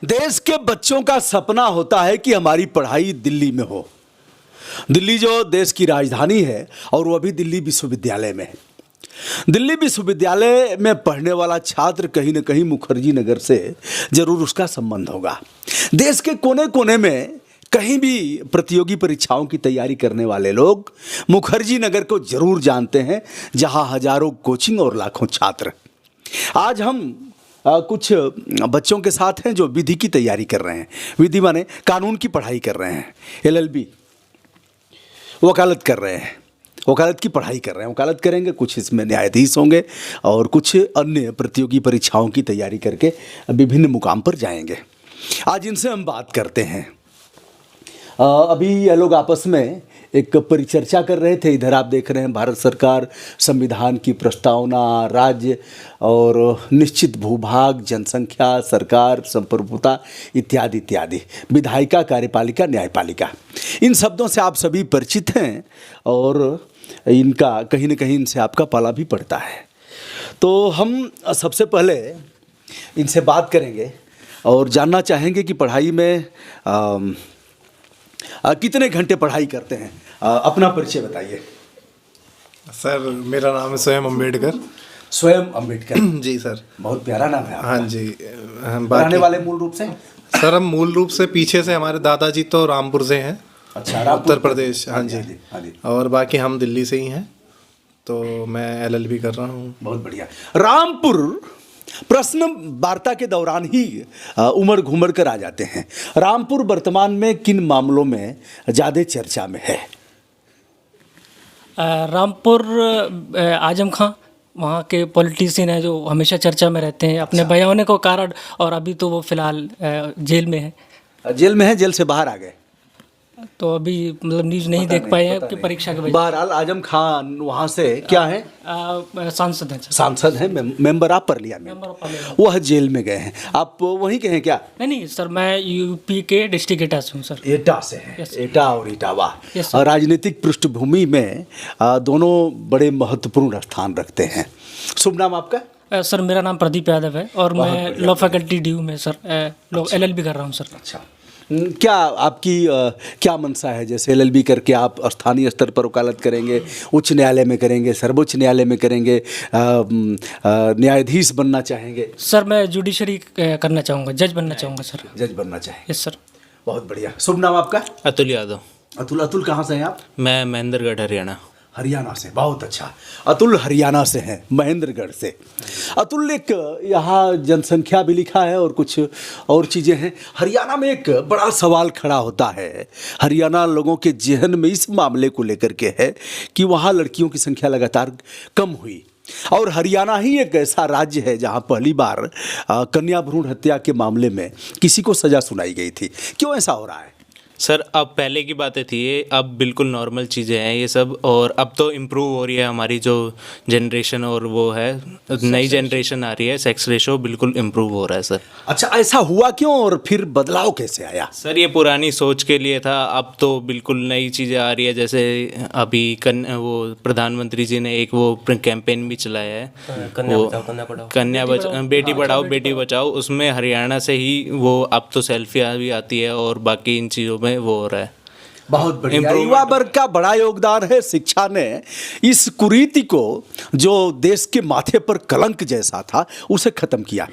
देश के बच्चों का सपना होता है कि हमारी पढ़ाई दिल्ली में हो। दिल्ली जो देश की राजधानी है और वो भी दिल्ली विश्वविद्यालय में है। दिल्ली विश्वविद्यालय में पढ़ने वाला छात्र कहीं ना कहीं मुखर्जी नगर से जरूर उसका संबंध होगा। देश के कोने कोने में कहीं भी प्रतियोगी परीक्षाओं की तैयारी करने वाले लोग मुखर्जी नगर को जरूर जानते हैं, जहां हजारों कोचिंग और लाखों छात्र। आज हम कुछ बच्चों के साथ हैं जो विधि की तैयारी कर रहे हैं। विधि माने कानून की पढ़ाई कर रहे हैं, LLB वकालत कर रहे हैं, वकालत की पढ़ाई कर रहे हैं, वकालत करेंगे। कुछ इसमें न्यायाधीश होंगे और कुछ अन्य प्रतियोगी परीक्षाओं की तैयारी करके विभिन्न मुकाम पर जाएंगे। आज इनसे हम बात करते हैं। अभी ये लोग आपस में एक परिचर्चा कर रहे थे। इधर आप देख रहे हैं भारत सरकार संविधान की प्रस्तावना, राज्य और निश्चित भूभाग, जनसंख्या, सरकार, संप्रभुता इत्यादि इत्यादि, विधायिका, कार्यपालिका, न्यायपालिका, इन शब्दों से आप सभी परिचित हैं और इनका कहीं न कहीं इनसे आपका पाला भी पड़ता है। तो हम सबसे पहले इनसे बात करेंगे और जानना चाहेंगे कि पढ़ाई में कितने घंटे पढ़ाई करते हैं। अपना परिचय बताइए। सर मेरा नाम है स्वयं अम्बेडकर। स्वयं अम्बेडकर जी सर। बहुत प्यारा नाम है आपका। हाँ जी। रहने वाले मूल रूप से? सर हम मूल रूप से पीछे से हमारे दादाजी तो रामपुर से हैं। अच्छा, उत्तर प्रदेश। हाँ जी। हाँ जी। और बाकी हम दिल्ली से ही हैं। तो मैं LLB कर रहा हूँ। बहुत बढ़िया। रामपुर प्रश्न वार्ता के दौरान ही उमड़ घुमड़ कर आ जाते हैं। रामपुर वर्तमान में किन मामलों में ज़्यादा चर्चा में है? रामपुर आजम खां वहाँ के पॉलिटिशियन हैं जो हमेशा चर्चा में रहते हैं अपने बयान होने को कारण, और अभी तो वो फिलहाल जेल में है। जेल में है? जेल से बाहर आ गए? तो अभी मतलब न्यूज़ नहीं देख पाए हैं कि परीक्षा के वजह। बहरहाल आजम खान वहाँ से क्या है? सांसद हैं। सांसद हैं, मेंबर ऑफ पार्लियामेंट। वह जेल में गए हैं। आप वहीं के हैं क्या? नहीं सर, मैं यूपी के डिस्ट्रिक्ट एटा से हूँ सर। एटा से हैं? एटा और इटावा। Yes, राजनीतिक पृष्ठभूमि में दोनों बड़े महत्वपूर्ण स्थान रखते हैं। शुभ नाम आपका? सर मेरा नाम प्रदीप यादव है और मैं लॉ फैकल्टी DU में सर LLB कर रहा हूँ सर। अच्छा, क्या आपकी क्या मंशा है? जैसे LLB करके आप स्थानीय स्तर पर वकालत करेंगे, उच्च न्यायालय में करेंगे, सर्वोच्च न्यायालय में करेंगे, न्यायाधीश बनना चाहेंगे? सर मैं जुडिशरी करना चाहूँगा, जज बनना चाहूँगा सर। जज बनना चाहेंगे? Yes sir. बहुत बढ़िया। शुभ नाम आपका? अतुल यादव। अतुल कहाँ से हैं आप? मैं महेंद्रगढ़ हरियाणा। हरियाणा से। बहुत अच्छा। अतुल हरियाणा से हैं, महेंद्रगढ़ से। अतुल, एक यहाँ जनसंख्या भी लिखा है और कुछ और चीज़ें हैं। हरियाणा में एक बड़ा सवाल खड़ा होता है, हरियाणा लोगों के जेहन में इस मामले को लेकर के है कि वहाँ लड़कियों की संख्या लगातार कम हुई और हरियाणा ही एक ऐसा राज्य है जहाँ पहली बार कन्या भ्रूण हत्या के मामले में किसी को सज़ा सुनाई गई थी। क्यों ऐसा हो रहा है? सर अब पहले की बातें थी ये, अब बिल्कुल नॉर्मल चीज़ें हैं ये सब, और अब तो इम्प्रूव हो रही है हमारी जो जनरेशन और वो है नई जनरेशन आ रही है। सेक्स रेशो बिल्कुल इम्प्रूव हो रहा है सर। अच्छा, ऐसा हुआ क्यों और फिर बदलाव कैसे आया? सर ये पुरानी सोच के लिए था, अब तो बिल्कुल नई चीज़ें आ रही है। जैसे अभी वो प्रधानमंत्री जी ने एक वो कैंपेन भी चलाया है, बेटी पढ़ाओ बेटी बचाओ, उसमें हरियाणा से ही वो अब तो सेल्फियाँ भी आती है और बाकी इन चीज़ों में वो हो रहा है। बहुत बढ़िया। युवा वर्ग का बड़ा योगदान है। शिक्षा ने इस कुरीति को जो देश के माथे पर कलंक जैसा था उसे खत्म किया।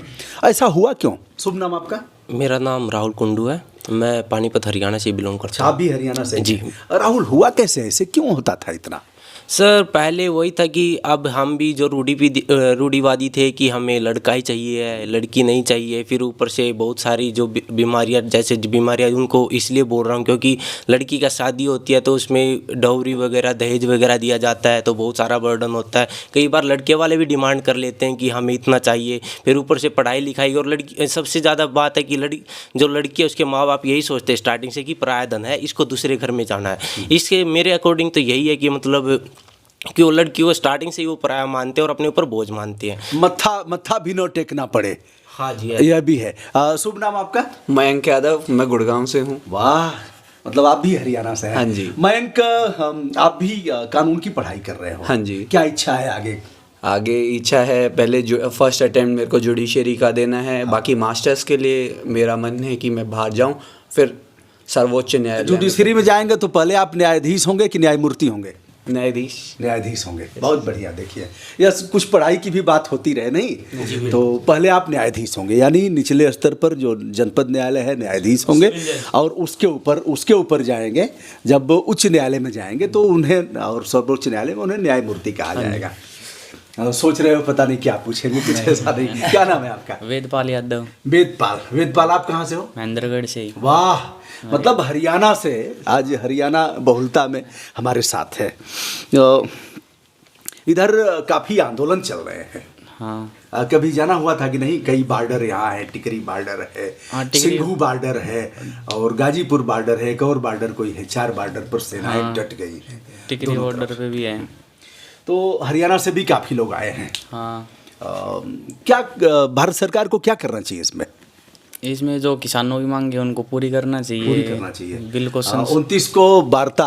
ऐसा हुआ क्यों? शुभ नाम आपका? मेरा नाम राहुल कुंडू है। मैं पानीपत हरियाणा से बिलोंग करता हूँ। आप भी हरियाणा से? जी। राहुल, हुआ कैसे? ऐसे क्यों होता था इतना? सर पहले वही था कि अब हम भी जो रूढ़िवादी थे कि हमें लड़का ही चाहिए, लड़की नहीं चाहिए। फिर ऊपर से बहुत सारी जो बीमारियां, जैसे बीमारियां, उनको इसलिए बोल रहा हूँ क्योंकि लड़की का शादी होती है तो उसमें डॉवरी वगैरह, दहेज वगैरह दिया जाता है, तो बहुत सारा बर्डन होता है। कई बार लड़के वाले भी डिमांड कर लेते हैं कि हमें इतना चाहिए। फिर ऊपर से पढ़ाई लिखाई, और लड़की सबसे ज़्यादा बात है कि लड़की है उसके माँ बाप यही सोचते हैं स्टार्टिंग से कि पराया धन है, इसको दूसरे घर में जाना है। इसके मेरे अकॉर्डिंग तो यही है कि मतलब कि वो लड़की को स्टार्टिंग से ही वो पराया मानते हैं और अपने ऊपर बोझ मानते हैं। मत्था भी न टेकना पड़े। हाँ जी, यह भी है। शुभ नाम आपका? मयंक यादव। मैं गुड़गांव से हूँ। वाह, मतलब आप भी हरियाणा से हैं? हाँ जी। मयंक, आप भी कानून की पढ़ाई कर रहे हो? हाँ जी। क्या इच्छा है आगे? आगे इच्छा है, पहले जो फर्स्ट अटेम्प्ट मेरे को जुडिशरी का देना है, बाकी मास्टर्स के लिए मेरा मन है कि मैं बाहर जाऊं, फिर सर्वोच्च न्यायालय जुडिशरी में जाएंगे तो पहले आप न्यायाधीश होंगे कि न्यायमूर्ति होंगे? न्यायाधीश होंगे। बहुत बढ़िया। देखिए, यह कुछ पढ़ाई की भी बात होती रहे नहीं, तो पहले आप न्यायाधीश होंगे, यानी निचले स्तर पर जो जनपद न्यायालय है न्यायाधीश होंगे, और उसके ऊपर जाएंगे, जब उच्च न्यायालय में जाएंगे तो उन्हें, और सर्वोच्च न्यायालय में उन्हें न्यायमूर्ति कहा जाएगा। सोच रहे हो पता नहीं क्या पूछेंगे, कुछ ऐसा नहीं। क्या नाम है आपका? वेदपाल यादव। वेदपाल, आप कहाँ से हो? महेंद्रगढ़ से ही। वाह, मतलब हरियाणा से। आज हरियाणा बहुलता में हमारे साथ है। इधर काफ़ी आंदोलन चल रहे हैं। हाँ। कभी जाना हुआ था कि नहीं? कई बॉर्डर यहाँ है, टिकरी बॉर्डर है, सिंघू बॉर्डर है, और गाजीपुर बॉर्डर है, एक और बॉर्डर कोई है, 4 बॉर्डर पर सेनाएं डट गई हैं। टिकरी बॉर्डर पे भी है। तो हरियाणा से भी काफ़ी लोग आए हैं। हाँ। क्या भारत सरकार को क्या करना चाहिए इसमें जो किसानों की मांग है उनको पूरी करना चाहिए। बिल को 29 को वार्ता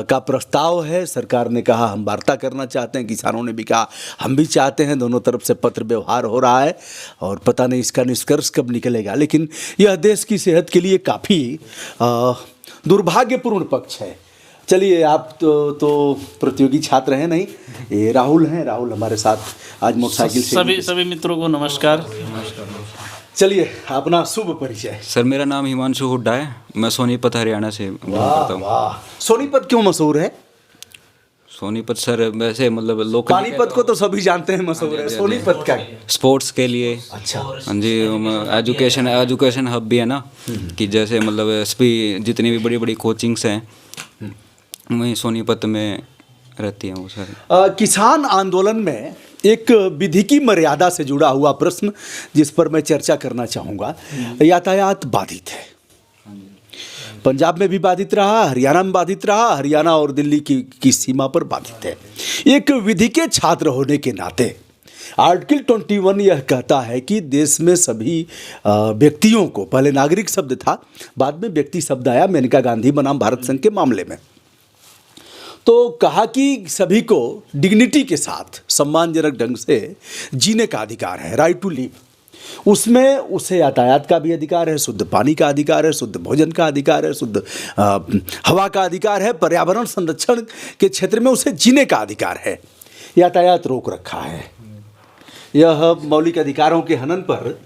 का प्रस्ताव है। सरकार ने कहा हम वार्ता करना चाहते हैं, किसानों ने भी कहा हम भी चाहते हैं। दोनों तरफ से पत्र व्यवहार हो रहा है और पता नहीं इसका निष्कर्ष कब निकलेगा, लेकिन यह देश की सेहत के लिए काफ़ी दुर्भाग्यपूर्ण पक्ष है। चलिए, आप तो प्रतियोगी छात्र हैं नहीं? ये राहुल हैं, राहुल हमारे साथ आज मोटरसाइकिल से। सभी मित्रों को नमस्कार। चलिए, अपना शुभ परिचय। सर, मेरा नाम हिमांशु हुड्डा है, मैं सोनीपत हरियाणा से करता हूँ। वाह, सोनीपत क्यों मशहूर है? सोनीपत सर वैसे मतलब लोकल, पानीपत को तो सभी जानते हैं मशहूर है, सोनीपत क्या? स्पोर्ट्स के लिए। अच्छा। हाँ जी, एजुकेशन हब भी है ना, कि जैसे मतलब जितनी भी बड़ी बड़ी कोचिंग्स हैं वहीं सोनीपत में रहती हैं वो सर। किसान आंदोलन में एक विधि की मर्यादा से जुड़ा हुआ प्रश्न जिस पर मैं चर्चा करना चाहूँगा। यातायात बाधित है, पंजाब में भी बाधित रहा, हरियाणा में बाधित रहा, हरियाणा और दिल्ली की सीमा पर बाधित है। एक विधि के छात्र होने के नाते आर्टिकल 21 यह कहता है कि देश में सभी व्यक्तियों को, पहले नागरिक शब्द था, बाद में व्यक्ति शब्द आया मेनका गांधी बनाम भारत संघ के मामले में, तो कहा कि सभी को डिग्निटी के साथ सम्मानजनक ढंग से जीने का अधिकार है, राइट टू लिव। उसमें उसे यातायात का भी अधिकार है, शुद्ध पानी का अधिकार है, शुद्ध भोजन का अधिकार है, शुद्ध हवा का अधिकार है, पर्यावरण संरक्षण के क्षेत्र में उसे जीने का अधिकार है। यातायात रोक रखा है। यह मौलिक अधिकारों के हनन पर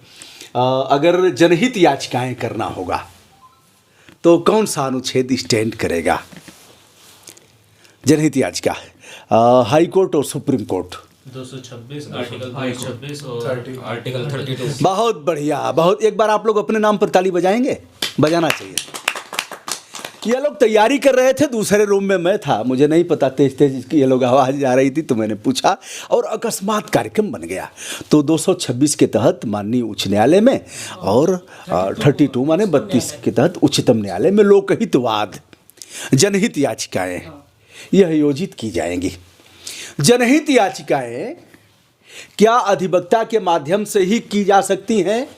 अगर जनहित याचिकाएं करना होगा तो कौन सा अनुच्छेद स्टैंड करेगा? जनहित याचिका, हाई कोर्ट और सुप्रीम कोर्ट। 226 आर्टिकल 226 और आर्टिकल 32। बहुत बढ़िया, बहुत। एक बार आप लोग अपने नाम पर ताली बजाएंगे? बजाना चाहिए। ये लोग तैयारी कर रहे थे, दूसरे रूम में मैं था, मुझे नहीं पता, तेज तेज ये लोग आवाज़ आ रही थी, तो मैंने पूछा और अकस्मात कार्यक्रम बन गया। तो 226 के तहत माननीय उच्च न्यायालय में और 32 माने 32 के तहत उच्चतम न्यायालय में लोकहितवाद जनहित याचिकाएं यह योजित की जाएंगी। जनहित याचिकाएं क्या अधिवक्ता के माध्यम से ही की जा सकती हैं?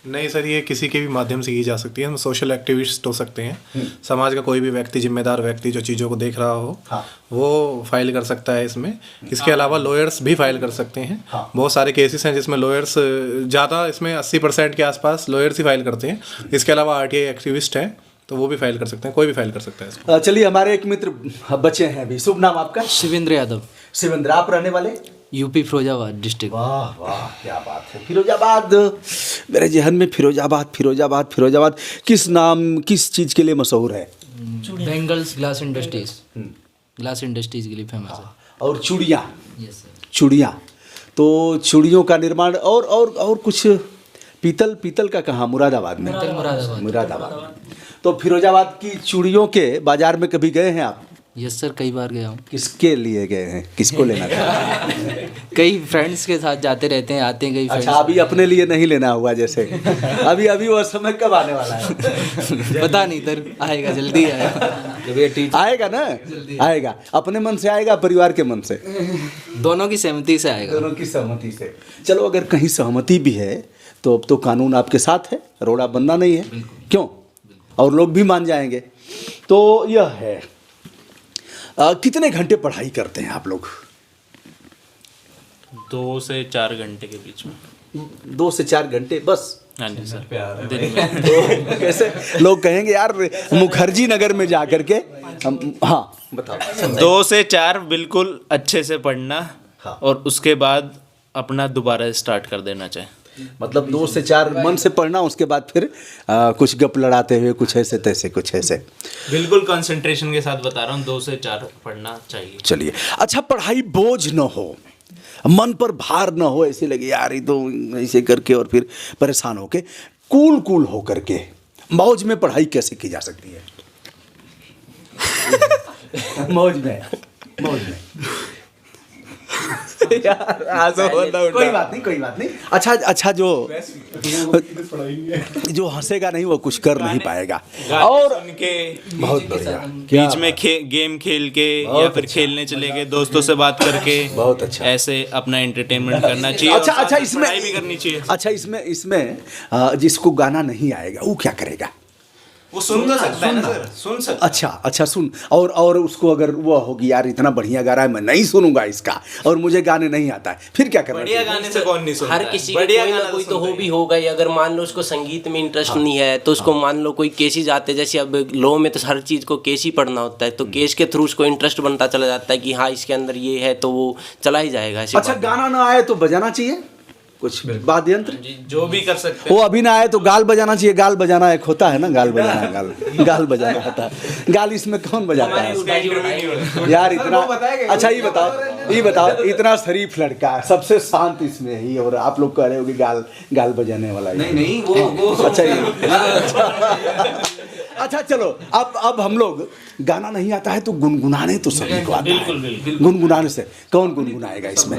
नहीं सर, ये किसी के भी माध्यम से की जा सकती है। हम सोशल एक्टिविस्ट हो सकते हैं, समाज का कोई भी व्यक्ति, जिम्मेदार व्यक्ति जो चीज़ों को देख रहा हो, हाँ, वो फाइल कर सकता है इसमें। इसके अलावा लॉयर्स भी फाइल कर सकते हैं। हाँ। बहुत सारे केसेस हैं जिसमें लॉयर्स ज़्यादा, इसमें 80% के आसपास लॉयर्स ही फाइल करते हैं। इसके अलावा RTI एक्टिविस्ट हैं तो वो भी फाइल कर सकते हैं, कोई भी फाइल कर सकता है इसको। चलिए, हमारे एक मित्र बचे हैं अभी। शुभ नाम आपका? शिवेंद्र यादव। शिवेंद्र, आप रहने वाले? UP Firozabad district. वाह वाह, क्या बात है। फिरोजाबाद, मेरे जहन में फिरोजाबाद किस चीज़ के लिए मशहूर है? बेंगल्स ग्लास इंडस्ट्रीज के लिए फेमस है। और चूड़ियाँ? Yes sir. चूड़ियाँ, तो चूड़ियों का निर्माण और कुछ पीतल का कहाँ? मुरादाबाद में। मुरादाबाद। तो फिरोजाबाद की चूड़ियों के बाजार में कभी गए हैं आप? यस सर, कई बार गया हूँ। किसके लिए गए हैं, किसको लेना था? कई फ्रेंड्स के साथ जाते रहते हैं, आते हैं कई। अच्छा, अभी अपने लिए नहीं लेना हुआ जैसे? अभी वो समय कब आने वाला है? पता नहीं सर, आएगा, जल्दी आएगा। आएगा ना? आएगा। अपने मन से आएगा, परिवार के मन से? दोनों की सहमति से आएगा। दोनों की सहमति से। चलो, अगर कहीं सहमति भी है तो अब तो कानून आपके साथ है, रोड़ा बनना नहीं है। क्यों? और लोग भी मान जाएंगे। तो यह है। कितने घंटे पढ़ाई करते हैं आप लोग? 2 से 4 घंटे के बीच में। 2 से 4 घंटे बस? हाँ जी सर, दिन में। कैसे लोग कहेंगे यार मुखर्जी नगर में जा करके हाँ बताओ। 2 से 4 बिल्कुल अच्छे से पढ़ना, हाँ। और उसके बाद अपना दोबारा स्टार्ट कर देना चाहिए। मतलब 2 से 4 मन से पढ़ना, उसके बाद फिर कुछ गप लड़ाते हुए कुछ ऐसे तैसे कुछ ऐसे। बिल्कुल कंसंट्रेशन के साथ बता रहा हूँ, 2 से 4 पढ़ना चाहिए। चलिए, अच्छा पढ़ाई बोझ न हो, मन पर भार न हो, ऐसे लगे यार ये तो ऐसे करके और फिर परेशान होके कूल हो करके मौज में पढ़ाई कैसे की जा सकती है? मौज में यार कोई बात नहीं। अच्छा जो हंसेगा नहीं वो कुछ कर नहीं पाएगा। और उनके बहुत बढ़िया, बीच में गेम खेल के या फिर खेलने चले गए, दोस्तों से बात करके, बहुत अच्छा। ऐसे अपना एंटरटेनमेंट करना चाहिए। और साथ में पढ़ाई भी करनी चाहिए। अच्छा इसमें जिसको गाना नहीं आएगा वो क्या करेगा? वो सुन तो सकता है ना सर, सुन सकता है। अच्छा सुन, और उसको अगर वो होगी यार इतना बढ़िया गा रहा है, मैं नहीं सुनूंगा इसका, और मुझे गाने नहीं आता है, फिर क्या करना? बढ़िया गाने से कौन नहीं सुनता? हर किसी का कोई ना कोई तो हॉबी होगा ही। अगर मान लो उसको संगीत में इंटरेस्ट नहीं है तो उसको मान लो कोई केसी जाते, जैसे अब लॉ में तो हर चीज़ को केस ही पढ़ना होता है, तो केस के थ्रू उसको इंटरेस्ट बनता चला जाता है कि हाँ इसके अंदर ये है, तो वो चला ही जाएगा। अच्छा गाना ना आए तो बजाना चाहिए कुछ वाद्य यंत्र, जो भी कर सकते वो अभी ना आए तो गाल बजाना चाहिए। गाल बजाना एक होता है ना, गाल बजाना होता है। गाल इसमें कौन बजाता है यार इतना? अच्छा ये बताओ इतना शरीफ लड़का सबसे शांत इसमें ही, और आप लोग कह रहे हो कि गाल बजाने वाला नहीं वो अच्छा ये अच्छा चलो, अब हम लोग गाना नहीं आता है तो गुनगुनाने तो सभी को आता है। गुनगुनाने से कौन गुनगुनाएगा इसमें?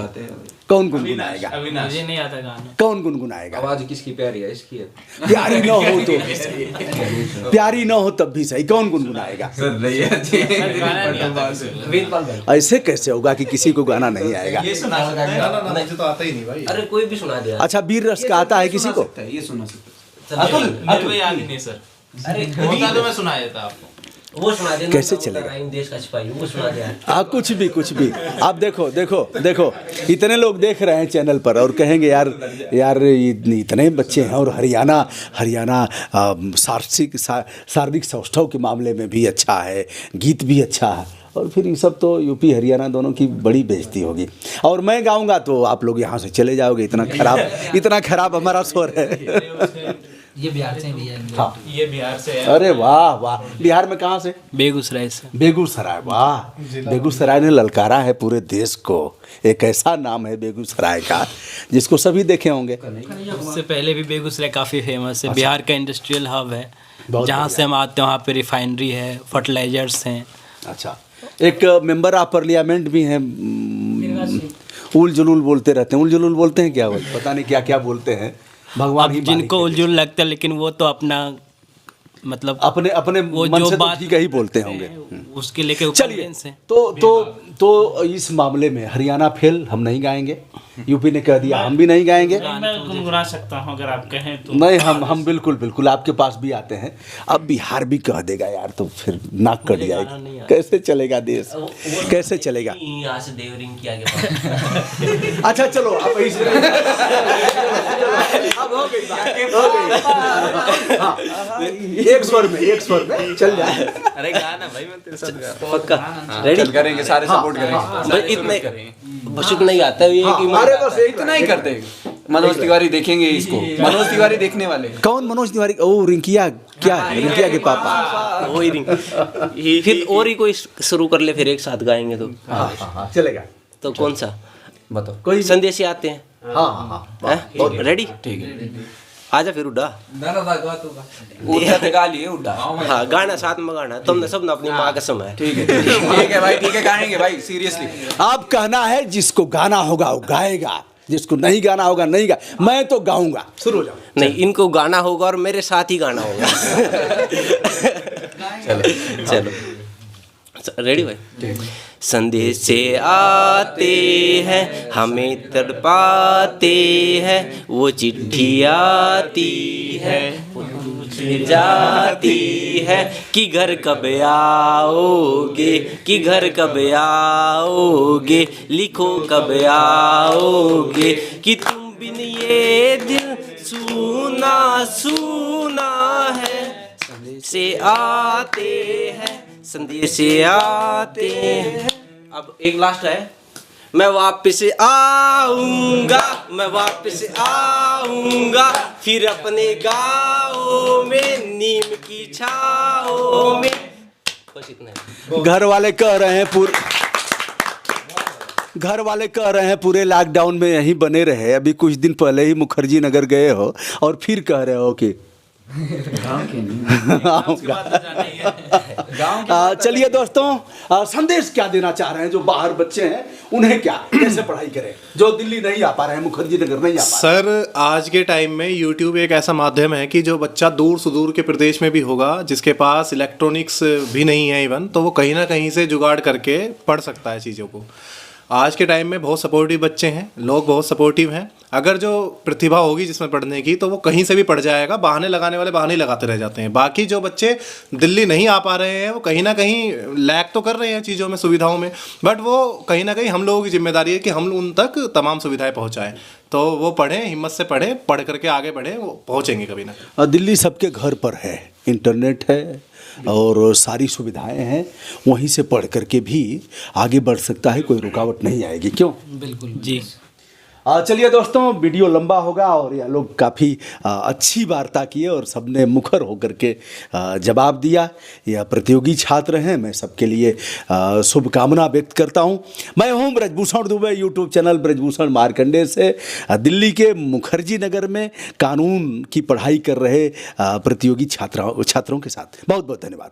कौन गुनगुनाएगा? मुझे नहीं आता गाना। कौन गुनगुनाएगा? आवाज किसकी प्यारी है? इसकी है। प्यारी ना हो तो प्यारी ना हो तब भी सही, कौन गुनगुनाएगा? ऐसे कैसे होगा कि किसी को गाना नहीं आएगा? मुझे तो आता ही नहीं भाई। अरे कोई भी सुना दे। अच्छा वीर रस का आता है किसी को? ये सुना सकता मेरे को याद ही नहीं सर। अरे होता तो मैं सुना देता आपको। वो सुना दे। कैसे चलेगा? देश का सिपाही वो सुना दे। कुछ भी आप देखो इतने लोग देख रहे हैं चैनल पर और कहेंगे यार इतने बच्चे हैं, और हरियाणा शारीरिक सौष्ठव के मामले में भी अच्छा है, गीत भी अच्छा है, और फिर ये सब तो यूपी हरियाणा दोनों की बड़ी बेइज्जती होगी। और मैं गाऊंगा तो आप लोग यहाँ से चले जाओगे, इतना खराब हमारा स्वर है। ये बिहार से भी है। हाँ। ये बिहार से है। अरे वाह, बिहार में कहाँ से? बेगूसराय से। बेगूसराय, वाह। बेगूसराय ने ललकारा है पूरे देश को। एक ऐसा नाम है बेगूसराय का जिसको सभी देखे होंगे। उससे पहले भी बेगूसराय काफ़ी फेमस है। बिहार का इंडस्ट्रियल हब है, जहाँ से हम आते हैं वहाँ पे रिफाइनरी है, फर्टिलाइजर्स हैं। अच्छा, एक मेंबर ऑफ पार्लियामेंट भी हैं, उल जुलूल बोलते रहते हैं। उल जुलूल बोलते हैं क्या? पता नहीं क्या बोलते हैं, भगवान ही जिनको उलझुल लगता है, लेकिन वो तो अपना मतलब अपने वो मन जो से बात तो ठीक ही बोलते होंगे। उसके लेके चलिए, तो इस मामले में हरियाणा फेल, हम नहीं गाएंगे। यूपी ने कह दिया हम भी नहीं गाएंगे। मैं गुनगुना सकता हूँ अगर आप कहें तो। नहीं, हम बिल्कुल आपके पास भी आते हैं। अब बिहार भी कह देगा यार तो फिर नाक कट जाएगी। कैसे चलेगा देश, कैसे चलेगा? यहाँ से देवरिंग किया गया। अच्छा चलो, अब हो गई हाँ, एक स्वर में चल जाए। अरे गाना भाई मैं तेरे साथ पक्का रेडी करेंगे, सारे सपोर्ट करेंगे। इतने बस इतना ही आता है ये कि अरे बस इतना ही करते हैं। मनोज तिवारी देखेंगे इसको, मनोज तिवारी देखने वाले। कौन मनोज तिवारी? ओ रिंकिया, क्या है रिंकिया के पापा? वही रिंग। फिर और ही कोई शुरू कर ले, फिर एक साथ गाएंगे तो हाँ चलेगा। तो कौन सा बताओ। कोई संदेशी आते हैं। हाँ रेडी? ठीक है, आजा फिर उड़ा। गा लिए उड़ा। हाँ गाना साथ में गाना, तुमने सब ना अपनी माँ कसम है। ठीक है भाई, ठीक है, गाएंगे भाई, सीरियसली। आप कहना है जिसको गाना होगा वो गाएगा, जिसको नहीं गाना होगा नहीं गा। मैं तो गाऊंगा, शुरू हो जाओ। नहीं, इनको गाना होगा और मेरे साथ ही गाना होगा। चलो रेडी भाई। संदेश से आते हैं हमें तड़पाते हैं, वो चिट्ठी आती है पूछे जाती है कि घर कब आओगे, कि घर कब आओगे, लिखो कब आओगे, कि तुम बिन ये दिल सूना सूना है। संदेश से आते हैं, संदेश से आते हैं। अब एक लास्ट है, मैं वापस आऊंगा, मैं वापस आऊंगा, फिर अपने गाँव में नीम की छाओ में। बस इतना है। घर वाले कह रहे हैं पूरे लॉकडाउन में यहीं बने रहे। अभी कुछ दिन पहले ही मुखर्जी नगर गए हो और फिर कह रहे हो कि चलिए दोस्तों, संदेश क्या देना चाह रहे हैं जो बाहर बच्चे हैं, उन्हें क्या कैसे पढ़ाई करें जो दिल्ली नहीं आ पा रहे हैं, मुखर्जी नगर नहीं आ पा रहे हैं? सर, आज के टाइम में यूट्यूब एक ऐसा माध्यम है कि जो बच्चा दूर सुदूर के प्रदेश में भी होगा, जिसके पास इलेक्ट्रॉनिक्स भी नहीं है इवन, तो वो कहीं ना कहीं से जुगाड़ करके पढ़ सकता है चीज़ों को। आज के टाइम में बहुत सपोर्टिव बच्चे हैं, लोग बहुत सपोर्टिव हैं। अगर जो प्रतिभा होगी जिसमें पढ़ने की, तो वो कहीं से भी पढ़ जाएगा। बहाने लगाने वाले बहाने लगाते रह जाते हैं। बाकी जो बच्चे दिल्ली नहीं आ पा रहे हैं, वो कहीं ना कहीं लैग तो कर रहे हैं चीज़ों में, सुविधाओं में, बट वो कहीं ना कहीं हम लोगों की जिम्मेदारी है कि हम उन तक तमाम सुविधाएं पहुंचाएं। तो वो पढ़ें, हिम्मत से पढ़ें, पढ़ करके आगे बढ़ें, वो पहुंचेंगे कभी ना। दिल्ली सबके घर पर है, इंटरनेट है और सारी सुविधाएं हैं, वहीं से पढ़ करके भी आगे बढ़ सकता है, कोई रुकावट नहीं आएगी। क्यों? बिल्कुल जी। चलिए दोस्तों, वीडियो लंबा होगा और यह लोग काफ़ी अच्छी वार्ता किए और सबने मुखर होकर के जवाब दिया। यह प्रतियोगी छात्र हैं, मैं सबके लिए शुभकामना व्यक्त करता हूं। मैं हूं ब्रजभूषण दुबे, यूट्यूब चैनल ब्रजभूषण मार्कंडे से दिल्ली के मुखर्जी नगर में कानून की पढ़ाई कर रहे प्रतियोगी छात्रों के साथ। बहुत बहुत धन्यवाद।